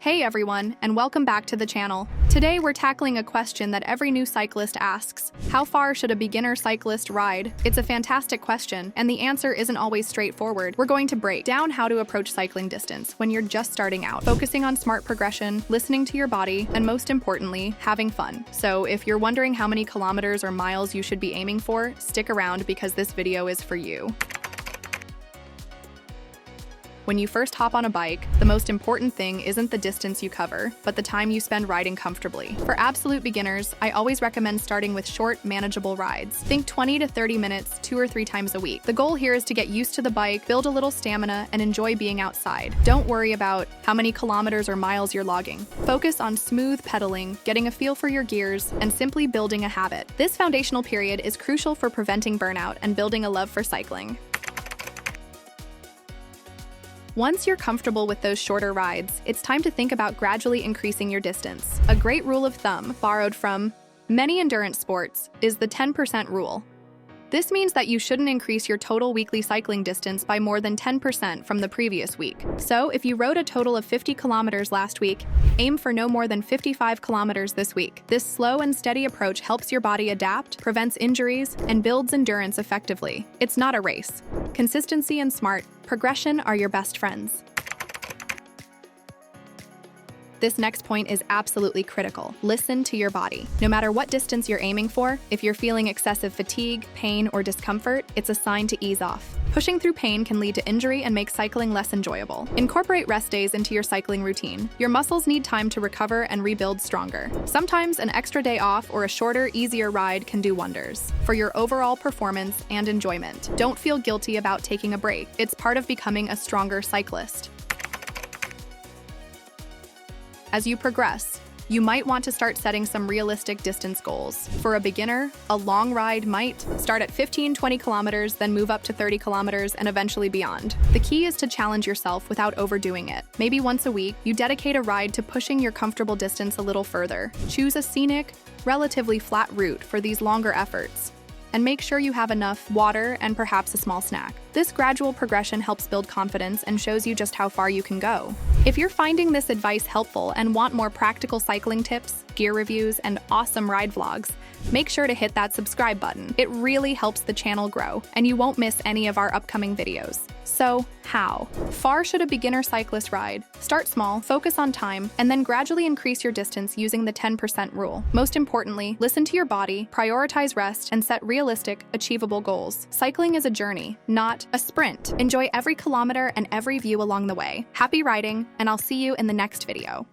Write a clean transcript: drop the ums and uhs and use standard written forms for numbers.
Hey everyone, and welcome back to the channel. Today we're tackling a question that every new cyclist asks. How far should a beginner cyclist ride? It's a fantastic question, and the answer isn't always straightforward. We're going to break down how to approach cycling distance when you're just starting out, focusing on smart progression, listening to your body, and most importantly, having fun. So if you're wondering how many kilometers or miles you should be aiming for, stick around because this video is for you. When you first hop on a bike, the most important thing isn't the distance you cover, but the time you spend riding comfortably. For absolute beginners, I always recommend starting with short, manageable rides. Think 20 to 30 minutes, 2 or 3 times a week. The goal here is to get used to the bike, build a little stamina, and enjoy being outside. Don't worry about how many kilometers or miles you're logging. Focus on smooth pedaling, getting a feel for your gears, and simply building a habit. This foundational period is crucial for preventing burnout and building a love for cycling. Once you're comfortable with those shorter rides, it's time to think about gradually increasing your distance. A great rule of thumb, borrowed from many endurance sports, is the 10% rule. This means that you shouldn't increase your total weekly cycling distance by more than 10% from the previous week. So, if you rode a total of 50 kilometers last week, aim for no more than 55 kilometers this week. This slow and steady approach helps your body adapt, prevents injuries, and builds endurance effectively. It's not a race. Consistency and smart progression are your best friends. This next point is absolutely critical. Listen to your body. No matter what distance you're aiming for, if you're feeling excessive fatigue, pain, or discomfort, it's a sign to ease off. Pushing through pain can lead to injury and make cycling less enjoyable. Incorporate rest days into your cycling routine. Your muscles need time to recover and rebuild stronger. Sometimes an extra day off or a shorter, easier ride can do wonders for your overall performance and enjoyment. Don't feel guilty about taking a break. It's part of becoming a stronger cyclist. As you progress, you might want to start setting some realistic distance goals. For a beginner, a long ride might start at 15-20 kilometers, then move up to 30 kilometers, and eventually beyond. The key is to challenge yourself without overdoing it. Maybe once a week, you dedicate a ride to pushing your comfortable distance a little further. Choose a scenic, relatively flat route for these longer efforts, and make sure you have enough water and perhaps a small snack. This gradual progression helps build confidence and shows you just how far you can go. If you're finding this advice helpful and want more practical cycling tips, gear reviews, and awesome ride vlogs, make sure to hit that subscribe button. It really helps the channel grow, and you won't miss any of our upcoming videos. So, how far should a beginner cyclist ride? Start small, focus on time, and then gradually increase your distance using the 10% rule. Most importantly, listen to your body, prioritize rest, and set realistic, achievable goals. Cycling is a journey, not a sprint. Enjoy every kilometer and every view along the way. Happy riding, and I'll see you in the next video.